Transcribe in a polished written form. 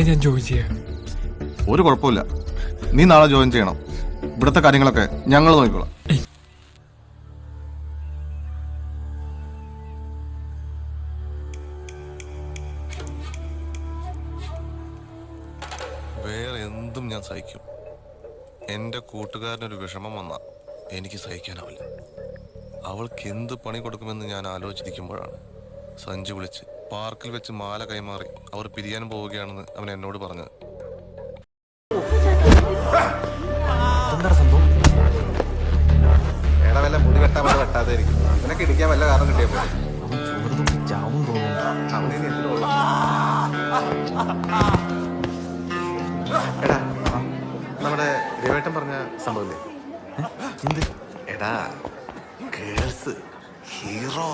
ഞാൻ ജോയിൻ ചെയ്യാം. ഒരു കുഴപ്പമില്ല, നീ നാളെ ജോയിൻ ചെയ്യണം. ഇവിടുത്തെ കാര്യങ്ങളൊക്കെ ഞങ്ങൾ നോക്കിക്കോളാം. വേറെ എന്തും ഞാൻ സഹിക്കും. എൻ്റെ കൂട്ടുകാരനൊരു വിഷമം വന്നാൽ എനിക്ക് സഹിക്കാനാവില്ല. അവൾക്ക് എന്ത് പണി കൊടുക്കുമെന്ന് ഞാൻ ആലോചിച്ചിരിക്കുമ്പോഴാണ് സഞ്ജു വിളിച്ച് പാർക്കിൽ വെച്ച് മാല കൈമാറി അവർ പിരിയാൻ പോവുകയാണെന്ന് അവൻ എന്നോട് പറഞ്ഞത്. എടാ വല്ല മുടി വെട്ടാൻ പോലെ വെട്ടാതെ ഇരിക്കും. നിനക്ക് ഇടിക്കാൻ വല്ല കാരണം കിട്ടിയപ്പോ എടാ നമ്മുടെ രവേട്ടൻ പറഞ്ഞ സംഭവല്ലേ? എന്ത്? എടാ ഗേൾസ് ഹീറോ.